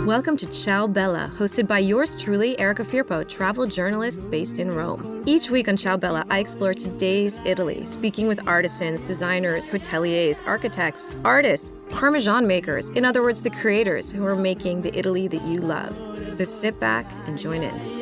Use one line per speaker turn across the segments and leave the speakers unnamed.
Welcome to Ciao Bella, hosted by yours truly, Erica Firpo, travel journalist based in Rome. Each week on Ciao Bella, I explore today's Italy, speaking with artisans, designers, hoteliers, architects, artists, Parmesan makers, in other words, the creators who are making the Italy that you love. So sit back and join in.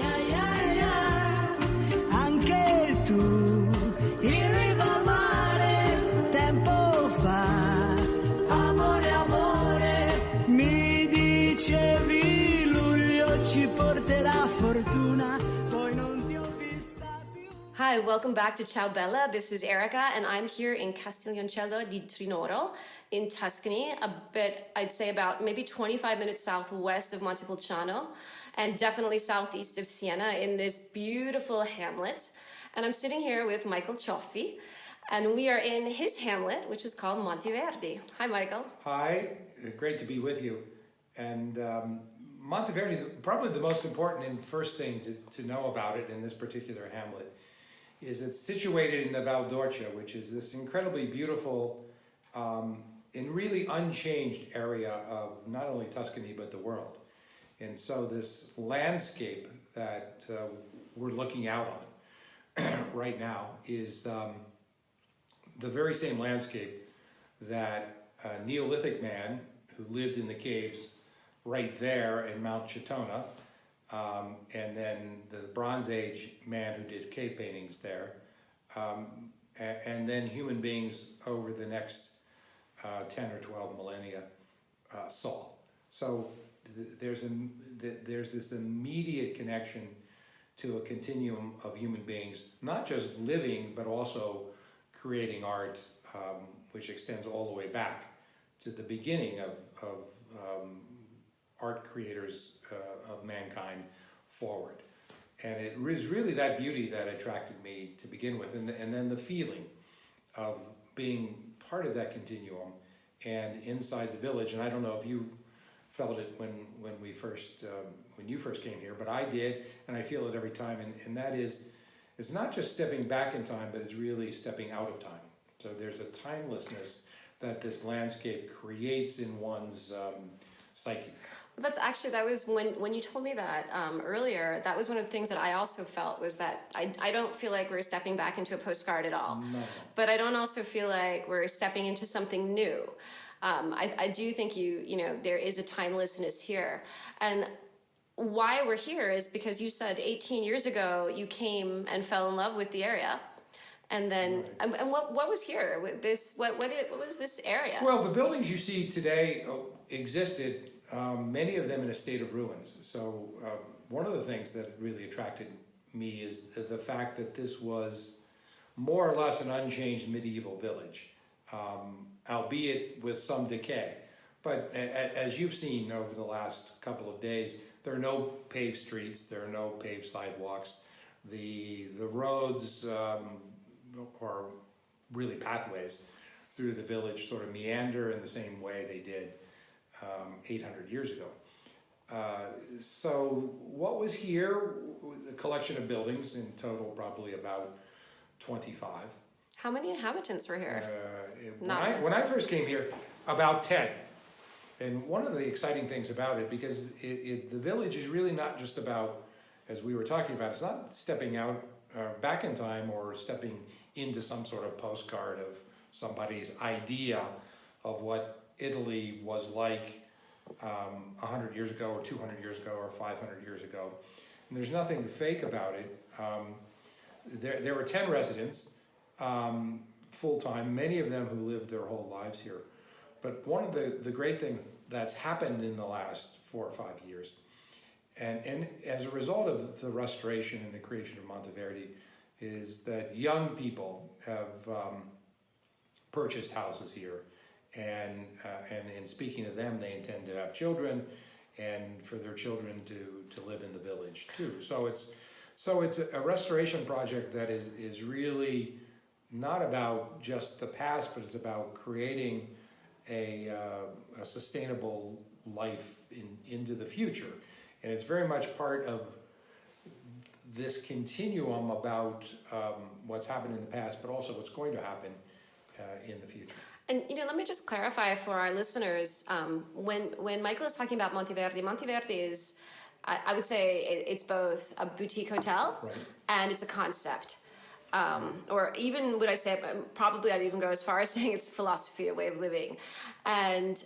Hi, welcome back to Ciao Bella. This is Erica, and I'm here in Castiglioncello di Trinoro in Tuscany, I'd say about maybe 25 minutes southwest of Montepulciano, and definitely southeast of Siena in this beautiful hamlet. And I'm sitting here with Michael Cioffi, and we are in his hamlet, which is called Monteverdi. Hi, Michael.
Hi, great to be with you. And Monteverdi, probably the most important and first thing to know about it in this particular hamlet is it's situated in the Val d'Orcia, which is this incredibly beautiful and really unchanged area of not only Tuscany but the world. And so this landscape that we're looking out on right now is the very same landscape that a Neolithic man who lived in the caves right there in Mount Chitona, and then the Bronze Age man who did cave paintings there, and then human beings over the next 10 or 12 millennia saw. So there's this immediate connection to a continuum of human beings, not just living, but also creating art, which extends all the way back to the beginning of art creators of mankind forward. And it was really that beauty that attracted me to begin with, and then the feeling of being part of that continuum and inside the village. And I don't know if you felt it when you first came here, but I did, and I feel it every time. And that is, it's not just stepping back in time, but it's really stepping out of time. So there's a timelessness that this landscape creates in one's psyche.
That was when you told me that earlier, that was one of the things that I also felt, was that I don't feel like we're stepping back into a postcard at all.
No.
But I don't also feel like we're stepping into something new. I do think there is a timelessness here. And why we're here is because you said 18 years ago you came and fell in love with the area. And then, right. And what was here with this? What was this area?
Well, the buildings you see today existed, many of them in a state of ruins. So one of the things that really attracted me is the fact that this was more or less an unchanged medieval village, albeit with some decay. But as you've seen over the last couple of days, there are no paved streets, there are no paved sidewalks. The roads are really pathways through the village, sort of meander in the same way they did 800 years ago. So what was here was a collection of buildings, in total probably about 25.
How many inhabitants were here?
When I first came here, about 10. And one of the exciting things about it, because the village is really not just about, as we were talking about, it's not stepping out back in time or stepping into some sort of postcard of somebody's idea of what Italy was like 100 years ago or 200 years ago or 500 years ago. And there's nothing fake about it. There were 10 residents, full-time, many of them who lived their whole lives here. But one of the great things that's happened in the last 4 or 5 years, and as a result of the restoration and the creation of Monteverdi, is that young people have purchased houses here, and in speaking to them, they intend to have children, and for their children to live in the village too. So it's a restoration project that is really not about just the past, but it's about creating a sustainable life into the future. And it's very much part of this continuum about what's happened in the past, but also what's going to happen in the future.
And let me just clarify for our listeners. When Michael is talking about Monteverdi, Monteverdi is, I would say, it's both a boutique hotel,
Right.
and it's a concept. Or even would I say, probably I'd even go as far as saying it's a philosophy, a way of living. And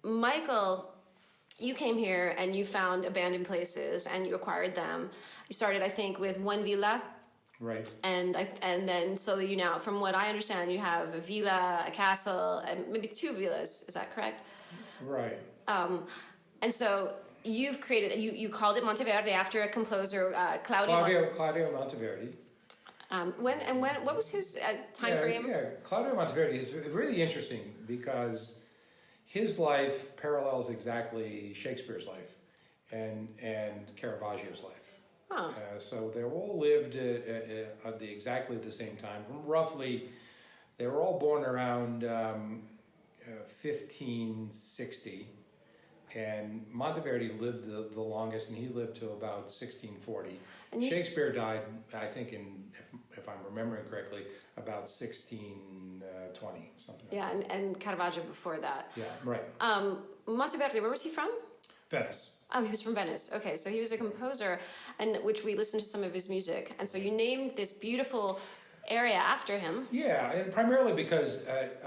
Michael, you came here and you found abandoned places and you acquired them. You started, I think, with one villa.
Right.
And then slowly now, from what I understand, you have a villa, a castle, and maybe two villas. Is that correct?
Right.
And so you've created, you called it Monteverdi after a composer, Claudio
Monteverdi.
What was his time frame?
Yeah, Claudio Monteverdi is really interesting because his life parallels exactly Shakespeare's life and Caravaggio's life.
Huh.
So they all lived at exactly the same time. They were all born around 1560, and Monteverdi lived the longest, and he lived to about 1640. And Shakespeare died, I think, if I'm remembering correctly, about 1620, something.
Yeah,
like that.
and Caravaggio before that.
Yeah, right.
Monteverdi, where was he from?
Venice.
Oh, he was from Venice. Okay, so he was a composer, and which we listened to some of his music. And so you named this beautiful area after him.
Yeah, and primarily because I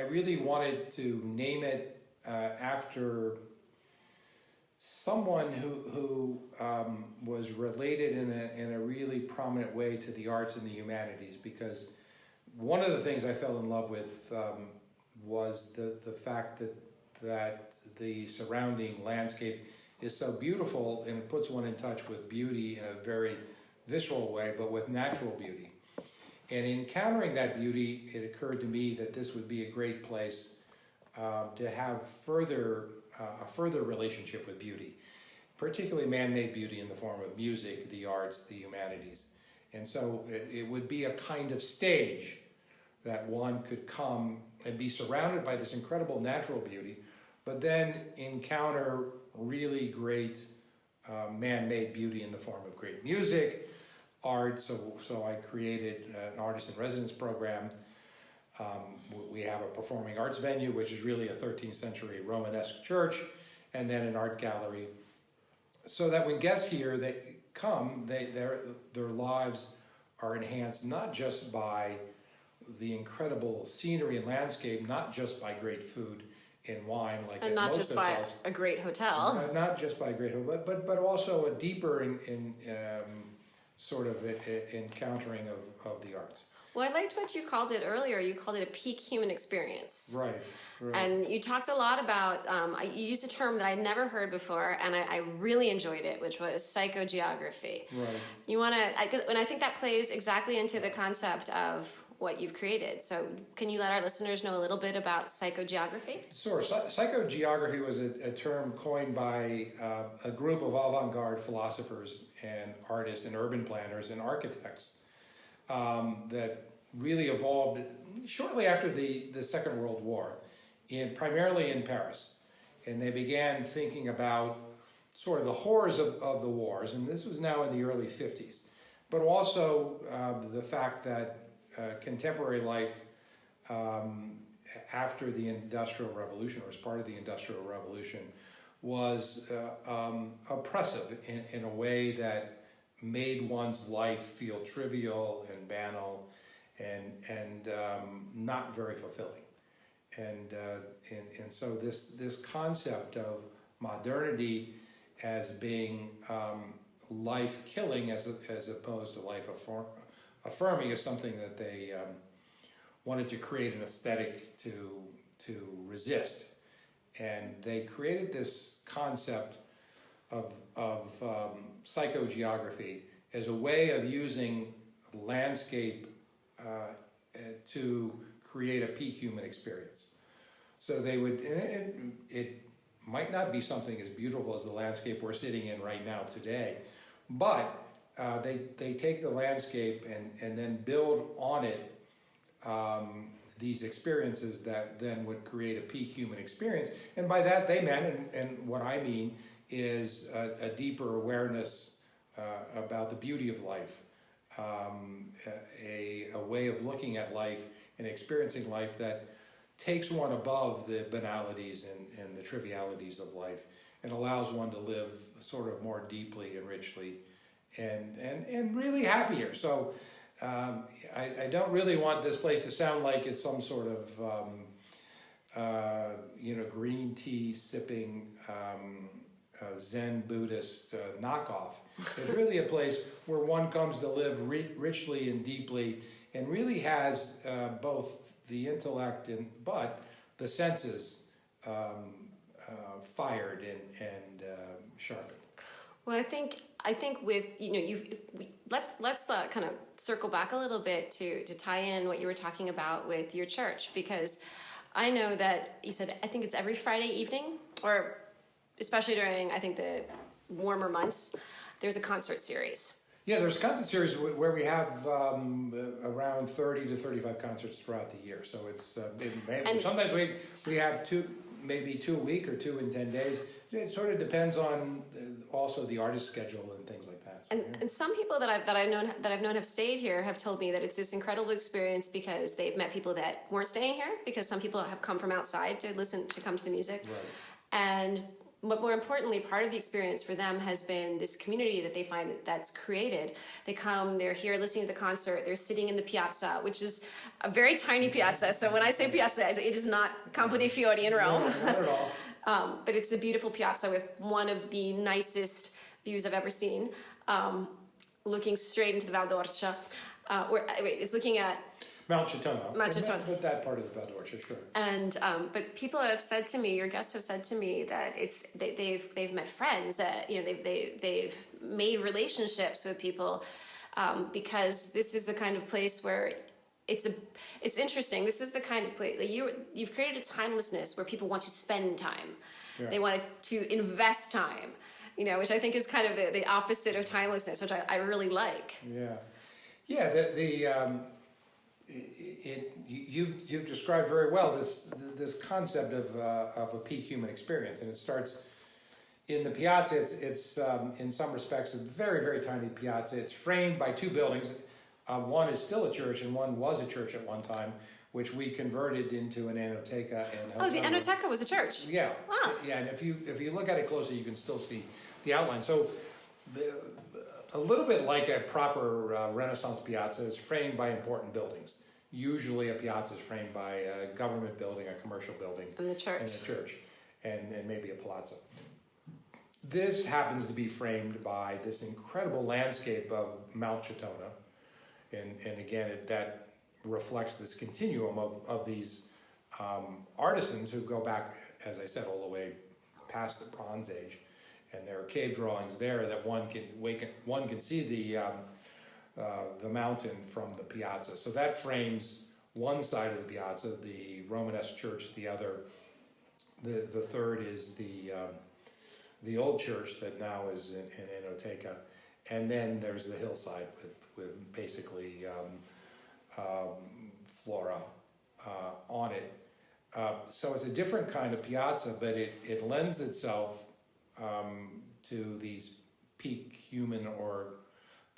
really wanted to name it after someone who was related in a really prominent way to the arts and the humanities. Because one of the things I fell in love with was the fact that the surrounding landscape is so beautiful, and it puts one in touch with beauty in a very visceral way, but with natural beauty. And encountering that beauty, it occurred to me that this would be a great place to have a further relationship with beauty, particularly man-made beauty in the form of music, the arts, the humanities. And so it would be a kind of stage that one could come and be surrounded by this incredible natural beauty, but then encounter really great man-made beauty in the form of great music, art. So I created an artist in residence program. We have a performing arts venue, which is really a 13th century Romanesque church, and then an art gallery. So that when guests here, they come, their lives are enhanced not just by the incredible scenery and landscape, not just by great food and wine, like
and
at
not
most
just
hotels.
by a great hotel.
Not just by a great hotel, but also a deeper in sort of encountering of the arts.
Well, I liked what you called it earlier. You called it a peak human experience.
Right.
And you talked a lot about, you used a term that I'd never heard before, and I really enjoyed it, which was psychogeography.
Right.
You want to, and I think that plays exactly into the concept of what you've created. So can you let our listeners know a little bit about psychogeography?
Sure. Psychogeography was a term coined by a group of avant-garde philosophers and artists and urban planners and architects that really evolved shortly after the Second World War, primarily in Paris. And they began thinking about sort of the horrors of the wars, and this was now in the early 50s, but also the fact that contemporary life after the Industrial Revolution, or as part of the Industrial Revolution, was oppressive in a way that made one's life feel trivial and banal and not very fulfilling. And so this concept of modernity as being life-killing as opposed to life-affirming is something that they wanted to create an aesthetic to resist. And they created this concept of psychogeography as a way of using landscape to create a peak human experience. So they would, it might not be something as beautiful as the landscape we're sitting in right now today, but they take the landscape and then build on it these experiences that then would create a peak human experience. And by that they meant, and what I mean, is a deeper awareness about the beauty of life, a way of looking at life and experiencing life that takes one above the banalities and the trivialities of life and allows one to live sort of more deeply and richly and really happier. So I don't really want this place to sound like it's some sort of green tea sipping Zen Buddhist knockoff. It's really a place where one comes to live richly and deeply, and really has both the intellect but the senses fired and sharpened.
Well, I think with let's kind of circle back a little bit to tie in what you were talking about with your church, because I know that you said I think it's every Friday evening, or especially during I think the warmer months, there's a concert series.
Yeah, there's a concert series where we have around 30 to 35 concerts throughout the year. So it's sometimes we have maybe 2 a week or 2 in 10 days. It sort of depends on also the artist schedule and things like that. So,
and some people that I've known have stayed here have told me that it's this incredible experience because they've met people that weren't staying here, because some people have come from outside to come to the music.
Right.
And but more importantly, part of the experience for them has been this community that they find that's created. They come, they're here listening to the concert, they're sitting in the piazza, which is a very tiny piazza. So when I say piazza, it is not Campo dei Fiori in Rome.
No, not at all.
But it's a beautiful piazza with one of the nicest views I've ever seen, looking straight into the Val d'Orcia. It's looking at
Mount Cittono.
Mount Cittono.
But that part of the Val d'Orcia, sure.
And but people have said to me, your guests have said to me that they've met friends, they've made relationships with people, because this is the kind of place where it's interesting. This is the kind of place that you've created a timelessness where people want to spend time. Yeah. They want to invest time, which I think is kind of the opposite of timelessness, which I really like.
Yeah. You've described very well this concept of a peak human experience, and it starts in the piazza. It's in some respects a very, very tiny piazza. It's framed by 2 buildings. One is still a church, and one was a church at one time, which we converted into an enoteca and hotel.
Oh, the enoteca was a church.
Yeah.
Ah.
Yeah, and if you look at it closely, you can still see the outline. So a little bit like a proper Renaissance piazza is framed by important buildings. Usually a piazza is framed by a government building, a commercial building,
and the church,
and maybe a palazzo. This happens to be framed by this incredible landscape of Mount Cittono, and again that reflects this continuum of these artisans who go back, as I said, all the way past the Bronze Age. And there are cave drawings there that one can see the mountain from the piazza. So that frames one side of the piazza, the Romanesque church. The other, the third is the old church that now is in enoteca, and then there's the hillside with basically flora on it. So it's a different kind of piazza, but it lends itself to these peak human or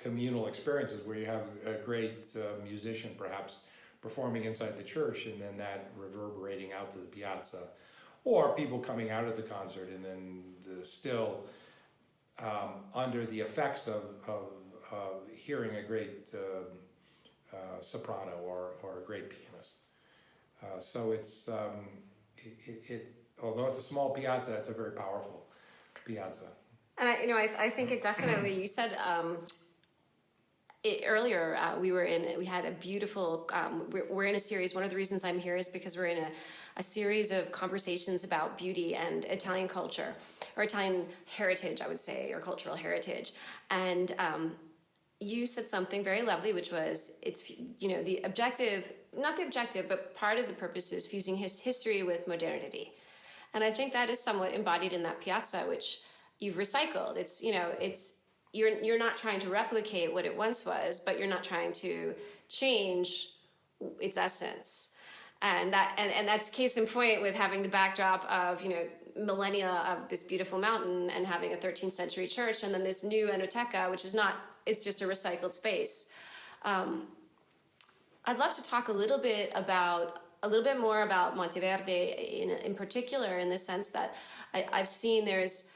communal experiences where you have a great musician perhaps performing inside the church, and then that reverberating out to the piazza, or people coming out of the concert and then still under the effects of hearing a great soprano or a great pianist. So it's although it's a small piazza, it's a very powerful piazza.
And I think it definitely. You said earlier we had a beautiful. We're in a series. One of the reasons I'm here is because we're in a series of conversations about beauty and Italian culture, or Italian heritage, I would say, or cultural heritage. And you said something very lovely, which was the objective, not the objective, but part of the purpose is fusing history with modernity. And I think that is somewhat embodied in that piazza, which you've recycled. You're not trying to replicate what it once was, but you're not trying to change its essence. And that's case in point with having the backdrop of millennia of this beautiful mountain and having a 13th century church, and then this new enoteca, which is not, it's just a recycled space. I'd love to talk a little bit more about Monteverde in particular, in the sense that I've seen there's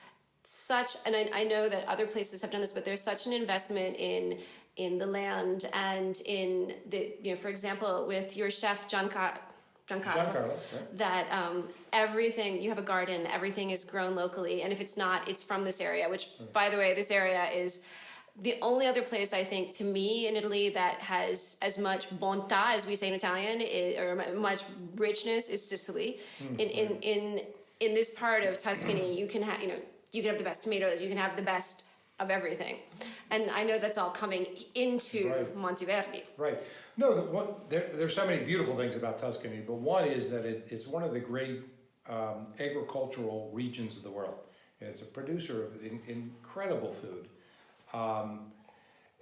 such, and I know that other places have done this, but there's such an investment in the land and in the, for example, with your chef Giancarlo,
right?
that everything, you have a garden, everything is grown locally, and if it's not, it's from this area, which, by the way, this area is the only other place, I think, to me in Italy that has as much bontà, as we say in Italian, or much richness, is Sicily. In this part of Tuscany, you can have the best tomatoes, you can have the best of everything, and I know that's all coming into Monteverdi.
Right. No, there's so many beautiful things about Tuscany, but one is that it's one of the great agricultural regions of the world, and it's a producer of incredible food.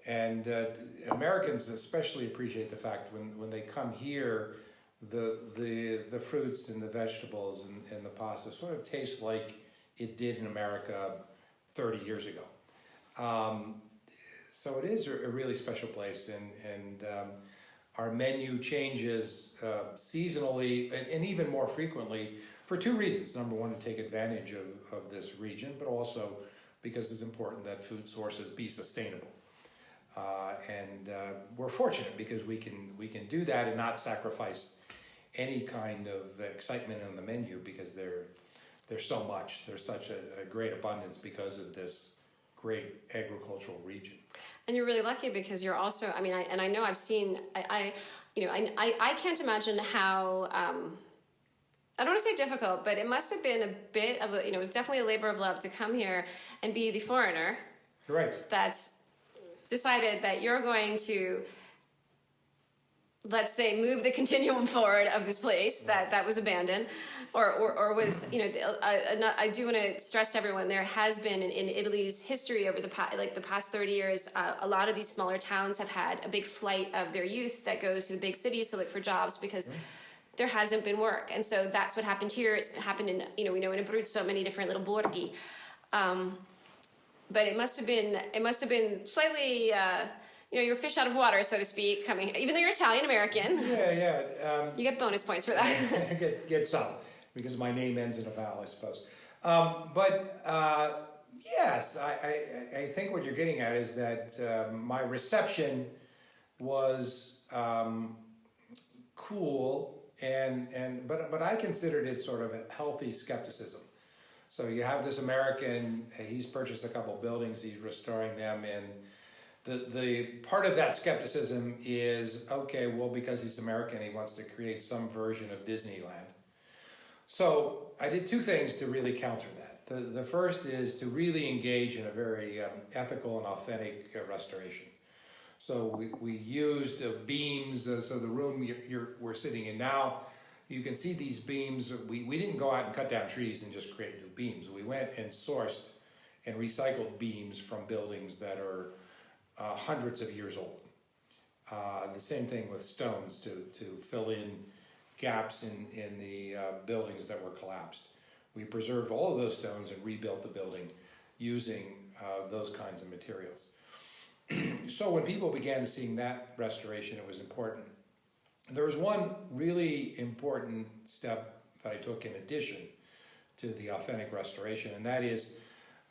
And Americans especially appreciate the fact when they come here, the fruits and the vegetables and the pasta sort of taste like it did in America 30 years ago. So it is a really special place, and our menu changes seasonally and even more frequently for two reasons. Number one, to take advantage of this region, but also because it's important that food sources be sustainable. And we're fortunate because we can do that and not sacrifice any kind of excitement on the menu, because there's so much. There's such a great abundance because of this great agricultural region.
And you're really lucky because you're also, I know I've seen, I can't imagine how, I don't want to say difficult, but it must have been a bit of it was definitely a labor of love to come here and be the foreigner.
Right.
That's decided that you're going to, let's say, move the continuum forward of this place that was abandoned, or was, I do want to stress to everyone, there has been in Italy's history over the past 30 years, a lot of these smaller towns have had a big flight of their youth that goes to the big cities to look for jobs because there hasn't been work. And so that's what happened here. It's happened in, we know in Abruzzo, many different little borghi. But it must have been slightly, you're fish out of water, so to speak, coming, even though you're Italian American.
Yeah.
You get bonus points for that.
get some, because my name ends in a vowel, I suppose. Yes, I think what you're getting at is that my reception was cool, but I considered it sort of a healthy skepticism. So you have this American, he's purchased a couple buildings, he's restoring them, and the part of that skepticism is, okay, well, because he's American, he wants to create some version of Disneyland. So I did two things to really counter that. The first is to really engage in a very ethical and authentic restoration. So we used beams, so the room we're sitting in now, you can see these beams. We didn't go out and cut down trees and just create new beams. We went and sourced and recycled beams from buildings that are hundreds of years old. The same thing with stones to fill in gaps in the buildings that were collapsed. We preserved all of those stones and rebuilt the building using those kinds of materials. So when people began seeing that restoration, it was important. There was one really important step that I took in addition to the authentic restoration, and that is,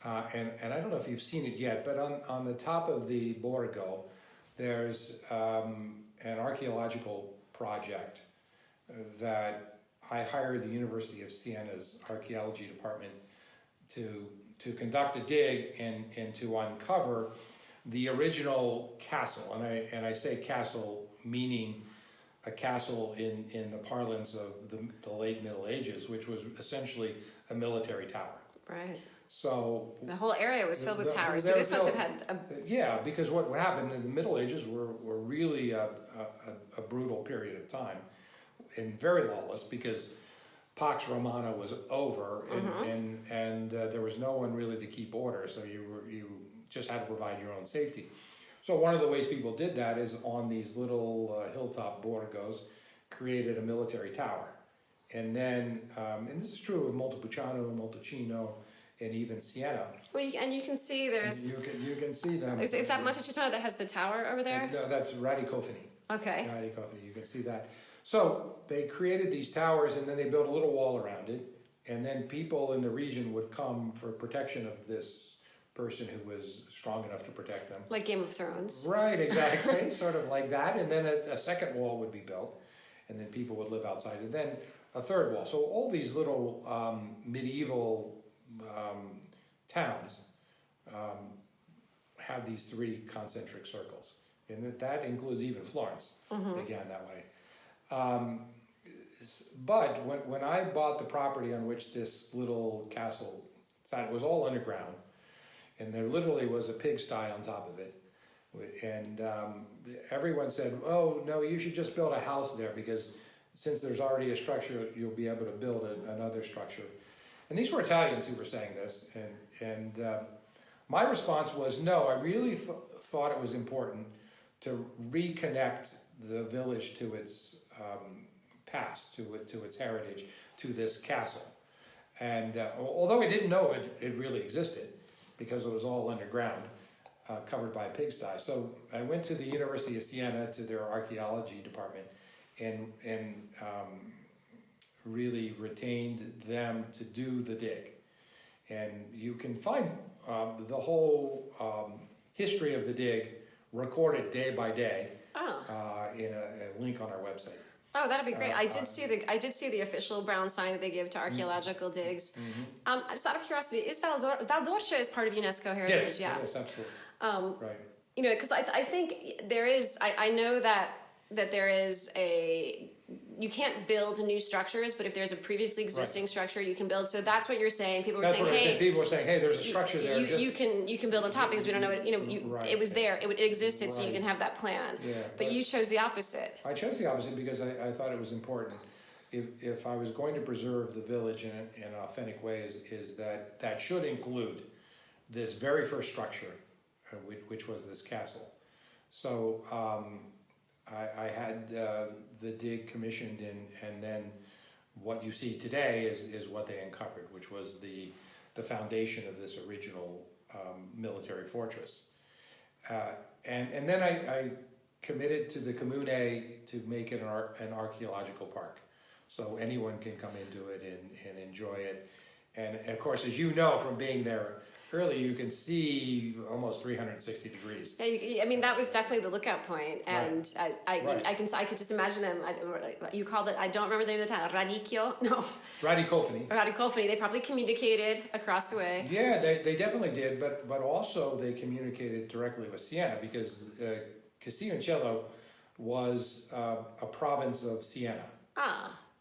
and I don't know if you've seen it yet, but on the top of the Borgo, there's an archaeological project that I hired the University of Siena's archaeology department to conduct a dig and to uncover the original castle. And I say castle meaning a castle in the parlance of the late Middle Ages, which was essentially a military tower.
Right.
So
the whole area was filled with towers. So this must have had
yeah, because what happened in the Middle Ages were really a brutal period of time and very lawless, because Pax Romana was over and there was no one really to keep order. So you just had to provide your own safety. So one of the ways people did that is on these little hilltop borgos, created a military tower. And then, and this is true of Montepulciano, Montalcino, and even Siena.
Well, you can see there's...
You can see them.
Is that Montecitono that has the tower over there?
No, that's Radicofani.
Okay.
You can see that. So they created these towers, and then they built a little wall around it, and then people in the region would come for protection of this person who was strong enough to protect them.
Like Game of Thrones.
Right, exactly, sort of like that. And then a second wall would be built, and then people would live outside, and then a third wall. So all these little medieval towns have these three concentric circles, and that includes even Florence. Began that way. But when I bought the property on which this little castle sat, it was all underground, and there literally was a pigsty on top of it. And everyone said, "Oh no, you should just build a house there, because since there's already a structure, you'll be able to build another structure." And these were Italians who were saying this, and my response was, no, I really thought it was important to reconnect the village to its past, to its heritage, to this castle. And although I didn't know it really existed, because it was all underground, covered by a pigsty. So I went to the University of Siena, to their archaeology department, and really retained them to do the dig. And you can find the whole history of the dig recorded day by day in a link on our website.
Oh, that'd be great. I did see the official brown sign that they give to archaeological digs. Just out of curiosity, is Val d'Orcia is part of UNESCO heritage?
Yes, yes, absolutely. Right.
You know, because I think there is. I know that there is you can't build new structures, but if there's a previously existing structure, you can build. So that's what you're saying. People were saying, hey,
people were saying, hey, there's a structure there.
You can build on top, because we don't know it. It was there. It existed, so you can have that plan.
Yeah,
but you chose the opposite.
I chose the opposite because I thought it was important. If I was going to preserve the village in an authentic way, is that should include this very first structure, which was this castle. So I had the dig commissioned, and then what you see today is what they uncovered, which was the foundation of this original military fortress. And then I committed to the Comune to make it an archaeological park, so anyone can come into it and enjoy it. And of course, as you know from being there early, you can see almost 360 degrees.
Yeah, I mean, that was definitely the lookout point, and
Right.
I could just imagine them. You called it. I don't remember the name of the town. Radicchio? No.
Radicofani.
Radicofani. They probably communicated across the way.
Yeah, they definitely did, but also they communicated directly with Siena, because Cioffi was a province of Siena.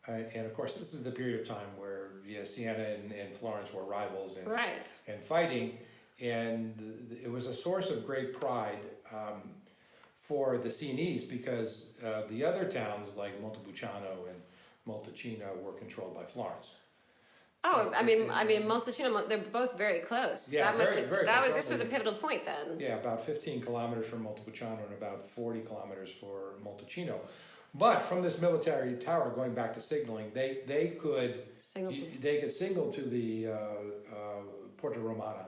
And of course, this is the period of time where Siena and Florence were rivals and fighting, and it was a source of great pride for the Sienese, because the other towns like Montepulciano and Montalcino were controlled by Florence.
I mean, Montalcino, they're both very close.
Yeah, very close.
This was a pivotal point then.
Yeah, about 15 kilometers from Montepulciano and about 40 kilometers for Montalcino. But from this military tower, going back to signaling, they could signal to the Porta Romana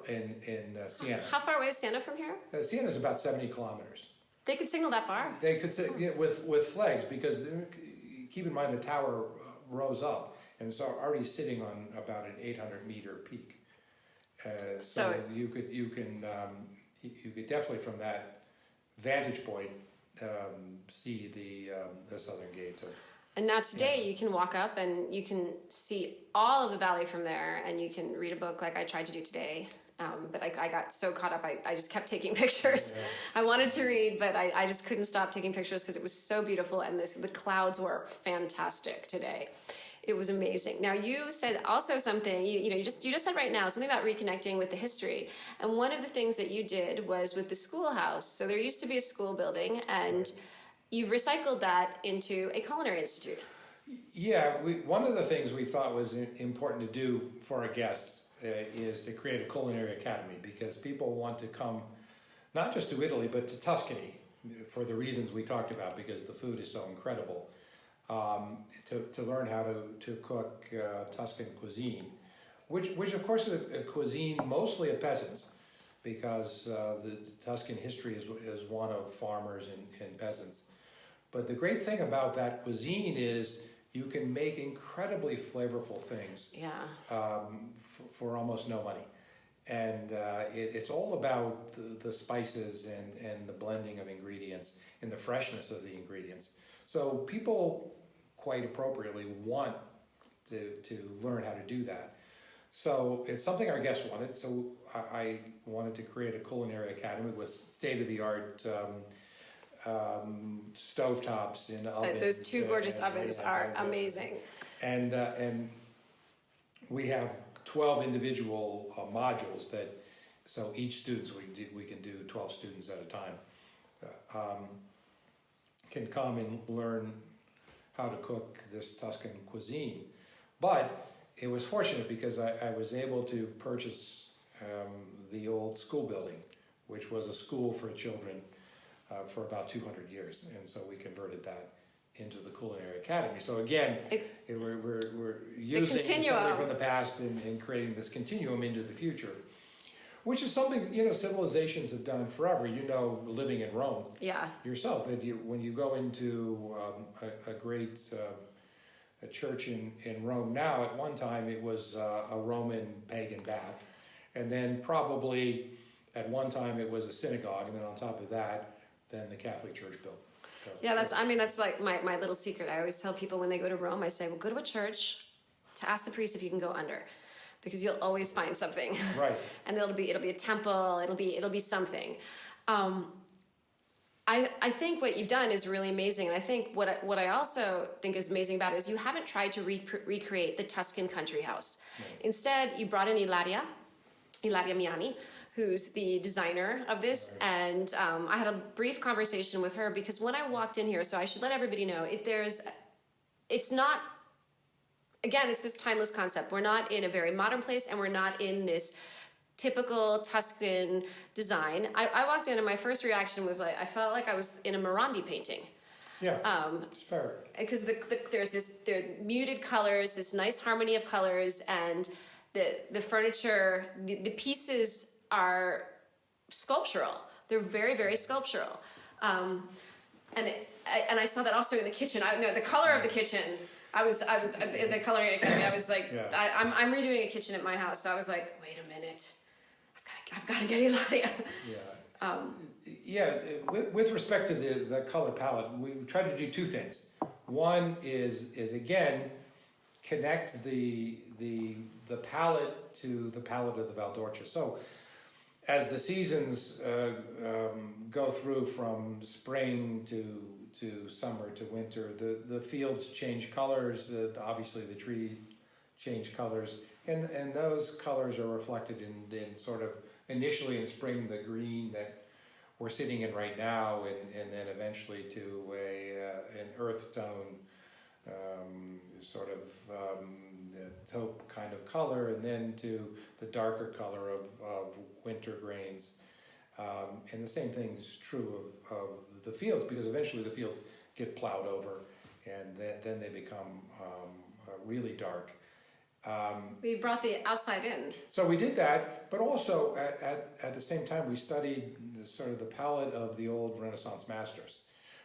in Siena.
How far away is Siena from here?
Siena is about 70 kilometers.
They could signal that far?
They could with flags, because keep in mind the tower rose up, and it's already sitting on about an 800-meter peak. So you could definitely, from that vantage point, see the southern gate.
And now today you can walk up and you can see all of the valley from there, and you can read a book like I tried to do today. But I got so caught up, I just kept taking pictures. Yeah. I wanted to read, but I just couldn't stop taking pictures because it was so beautiful, and the clouds were fantastic today. It was amazing. Now you said also something, you just said right now, something about reconnecting with the history. And one of the things that you did was with the schoolhouse. So there used to be a school building, and you've recycled that into a culinary institute. Yeah,
one of the things we thought was important to do for our guests is to create a culinary academy, because people want to come not just to Italy, but to Tuscany for the reasons we talked about, because the food is so incredible. To learn how to cook Tuscan cuisine, which of course is a cuisine mostly of peasants, because the Tuscan history is one of farmers and peasants. But the great thing about that cuisine is you can make incredibly flavorful things for almost no money. And it's all about the spices and the blending of ingredients and the freshness of the ingredients. So people quite appropriately want to learn how to do that. So it's something our guests wanted. So I wanted to create a culinary academy with state-of-the-art stovetops and ovens.
Those two gorgeous ovens are amazing.
And we have 12 individual modules so each students, we can do 12 students at a time, can come and learn how to cook this Tuscan cuisine. But it was fortunate because I was able to purchase the old school building, which was a school for children for about 200 years. And so we converted that into the Culinary Academy. So again, we're using something from the past and creating this continuum into the future, which is something, civilizations have done forever. Living in Rome yourself, that when you go into a great a church in Rome now, at one time it was a Roman pagan bath. And then probably at one time it was a synagogue. And then on top of that, then the Catholic Church built. So,
yeah, that's like my little secret. I always tell people when they go to Rome, I say, well, go to a church to ask the priest if you can go under, because you'll always find something.
Right.
And it'll be a temple. It'll be something. I think what you've done is really amazing. And I think what I also think is amazing about it is you haven't tried to recreate the Tuscan country house. Right. Instead, you brought in Ilaria Miani, who's the designer of this. Right. And I had a brief conversation with her because when I walked in here, so I should let everybody know, it's not, again, it's this timeless concept. We're not in a very modern place, and we're not in this typical Tuscan design. I walked in and my first reaction was I felt like I was in a Morandi painting.
Yeah, it's fair.
Because there are muted colors, this nice harmony of colors, and the furniture, the pieces are sculptural. They're very, very sculptural. And I saw that also in the kitchen. The color of the kitchen. I was in the coloring academy. I was like, I'm redoing a kitchen at my house. So I was like, wait a minute, I've got to get Ilaria.
With respect to the color palette, we tried to do two things. One is again connect the palette to the palette of the Val d'Orcia. So as the seasons go through from spring to summer to winter, the fields change colors. Obviously, the tree change colors, and those colors are reflected in sort of initially in spring the green that we're sitting in right now, and then eventually to an earth tone, sort of taupe kind of color, and then to the darker color of winter grains. And the same thing is true of the fields, because eventually the fields get plowed over, and then they become really dark.
We brought the outside in.
So we did that, but also at the same time we studied sort of the palette of the old Renaissance masters,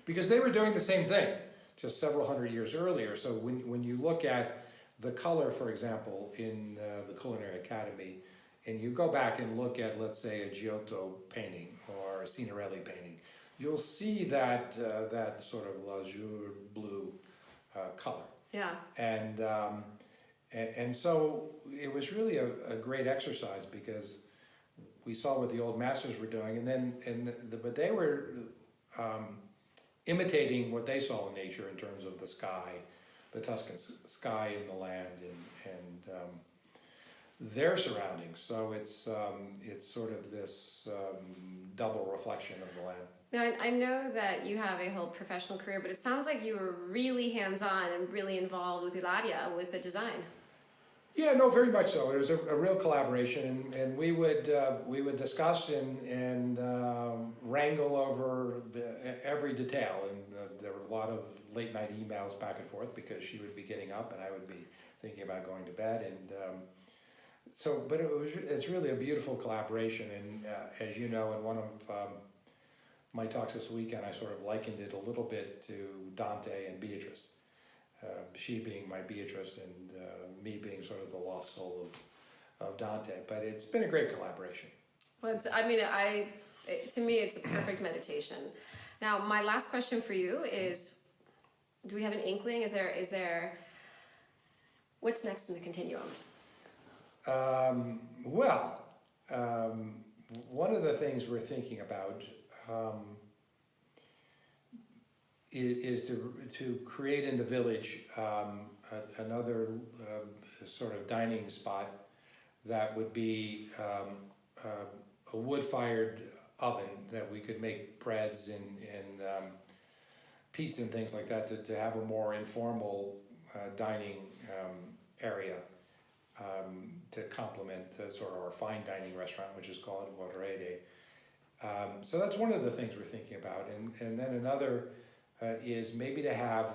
because they were doing the same thing just several hundred years earlier. So when you look at the color, for example, in the Culinary Academy, and you go back and look at, let's say, a Giotto painting or a Signorelli painting, you'll see that sort of lazur blue color.
Yeah.
And so it was really a great exercise, because we saw what the old masters were doing, but they were imitating what they saw in nature in terms of the sky, the Tuscan sky and the land, and their surroundings. So it's sort of this double reflection of the land.
Now, I know that you have a whole professional career, but it sounds like you were really hands-on and really involved with Ilaria with the design.
Yeah, no, very much so. It was a real collaboration, and we would discuss and wrangle over every detail. And there were a lot of late night emails back and forth, because she would be getting up and I would be thinking about going to bed. but it's really a beautiful collaboration, and as you know, in one of my talks this weekend, I sort of likened it a little bit to Dante and Beatrice. She being my Beatrice, and me being sort of the lost soul of Dante. But it's been a great collaboration.
Well, to me, it's a perfect meditation. Now, my last question for you is, do we have an inkling? Is there, what's next in the continuum?
One of the things we're thinking about is to create in the village another sort of dining spot that would be a wood-fired oven that we could make breads and pizza and things like that to have a more informal dining area to complement sort of our fine dining restaurant, which is called Vorrede. So that's one of the things we're thinking about. And then another is maybe to have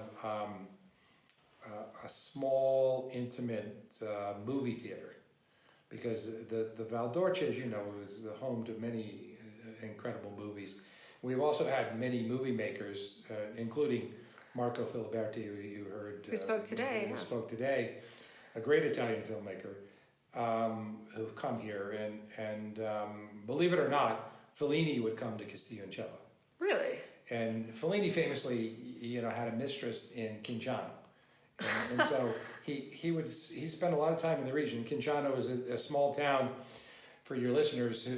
a small, intimate movie theater. Because the Valdorce, as you know, is the home to many incredible movies. We've also had many movie makers, including Marco Filiberti, who you heard.
Who spoke today.
Who spoke today, a great Italian filmmaker, who've come here. And believe it or not, Fellini would come to Castiglioncello.
Really?
And Fellini famously, had a mistress in Cincinnati. And so he spent a lot of time in the region. Cincinnati is a small town, for your listeners,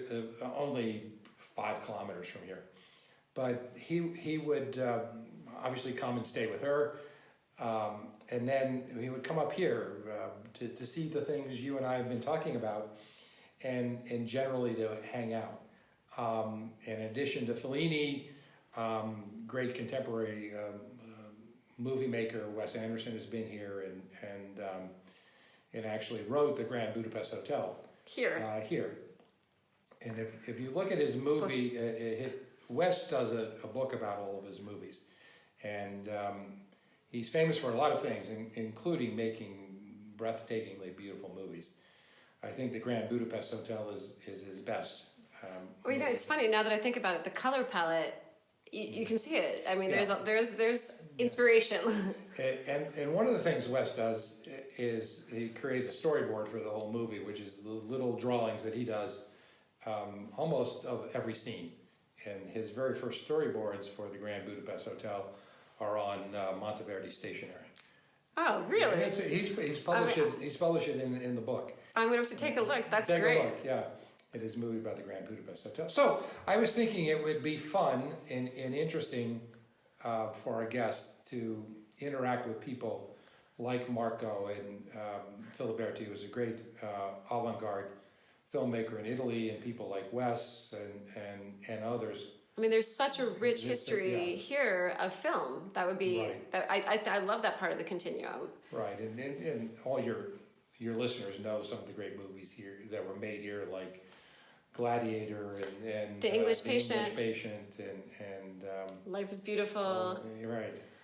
only 5 kilometers from here. But he would obviously come and stay with her, and then he would come up here to see the things you and I have been talking about, and generally to hang out. In addition to Fellini, great contemporary movie maker Wes Anderson has been here and actually wrote the Grand Budapest Hotel here. And if you look at his movie, Wes does a book about all of his movies, and he's famous for a lot of things, including making breathtakingly beautiful movies. I think the Grand Budapest Hotel is his best.
Well, it's funny now that I think about it. The color palette, you can see it. I mean, there's inspiration.
And one of the things Wes does is he creates a storyboard for the whole movie, which is the little drawings that he does almost of every scene. And his very first storyboards for the Grand Budapest Hotel are on Monteverdi stationery.
Oh, really?
And he's published it. He's published it in the book.
I'm gonna have to take a look. That's
great.
Take
a look, yeah. It is a movie about the Grand Budapest Hotel. So I was thinking it would be fun and interesting for our guests to interact with people like Marco and Filiberti, who was a great avant-garde filmmaker in Italy, and people like Wes and others.
I mean, there's such a rich history here of film. That would be, right. I love that part of the continuum.
Right, and all your listeners know some of the great movies here that were made here, like Gladiator and
The English Patient,
and
Life is Beautiful.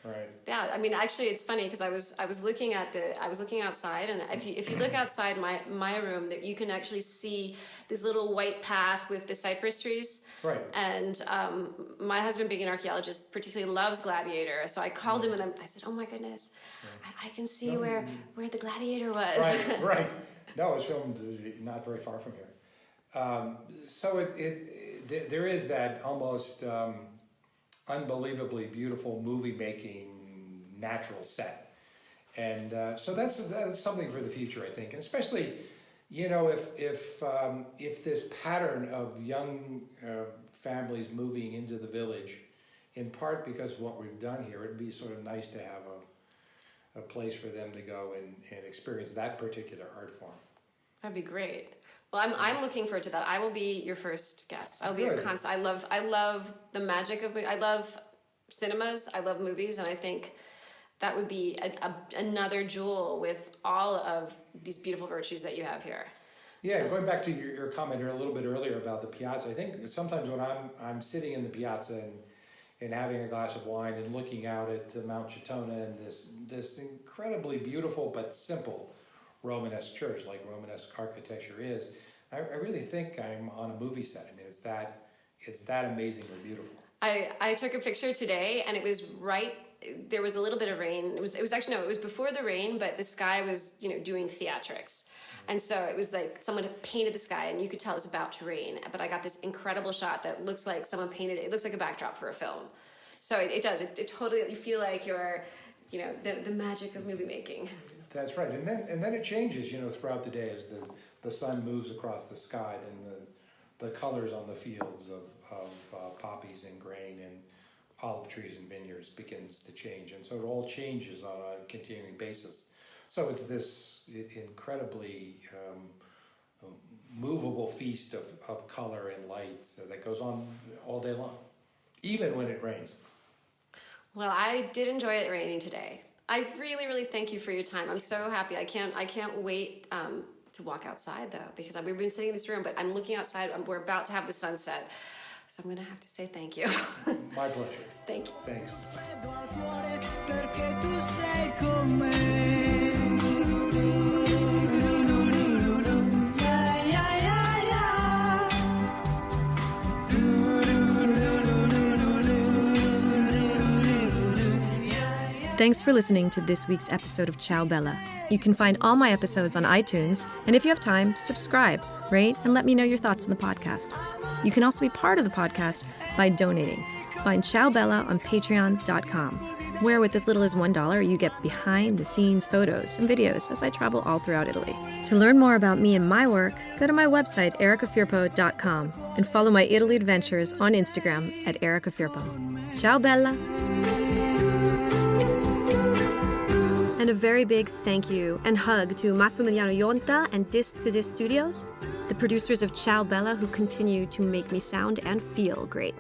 Right.
Yeah, I mean, actually, it's funny because I was looking outside, and if you look outside my room, that you can actually see this little white path with the cypress trees.
Right.
And my husband, being an archaeologist, particularly loves Gladiator, so I called him and I said, "Oh my goodness, I can see where the Gladiator was."
Right. No, it was filmed not very far from here. So there is that almost unbelievably beautiful movie-making natural set. And so that's something for the future, I think. And especially, if this pattern of young families moving into the village, in part because of what we've done here, it'd be sort of nice to have a place for them to go and experience that particular art form.
That'd be great. Well, I'm looking forward to that. I will be your first guest. I'll be your constant. I love the magic of movies. I love cinemas. I love movies, and I think that would be another jewel with all of these beautiful virtues that you have here.
Yeah, going back to your comment a little bit earlier about the piazza, I think sometimes when I'm sitting in the piazza and having a glass of wine and looking out at Mount Chitona and this incredibly beautiful but simple Romanesque church, like Romanesque architecture is, I really think I'm on a movie set. I mean, it's that amazingly beautiful.
I took a picture today, and it was there was a little bit of rain. It was actually, no, it was before the rain, but the sky was, doing theatrics. And so it was like someone had painted the sky, and you could tell it was about to rain. But I got this incredible shot that looks like someone painted it. It looks like a backdrop for a film. So it does. It totally, you feel like you're, the magic of movie making.
That's right. And then it changes, throughout the day as the sun moves across the sky. Then the colors on the fields of poppies and grain and olive trees and vineyards begins to change. And so it all changes on a continuing basis. So it's this incredibly movable feast of color and light that goes on all day long, even when it rains.
Well, I did enjoy it raining today. I really, really thank you for your time. I'm so happy. I can't wait to walk outside, though, because we've been sitting in this room, but I'm looking outside. We're about to have the sunset. So I'm going to have to say thank you.
My pleasure.
Thank you.
Thanks.
Thanks for listening to this week's episode of Ciao Bella. You can find all my episodes on iTunes, and if you have time, subscribe, rate, and let me know your thoughts on the podcast. You can also be part of the podcast by donating. Find Ciao Bella on patreon.com, where with as little as $1, you get behind-the-scenes photos and videos as I travel all throughout Italy. To learn more about me and my work, go to my website, ericafirpo.com, and follow my Italy adventures on Instagram at ericafirpo. Ciao Bella! And a very big thank you and hug to Massimiliano Yonta and Dis to Dis Studios, the producers of Ciao Bella, who continue to make me sound and feel great.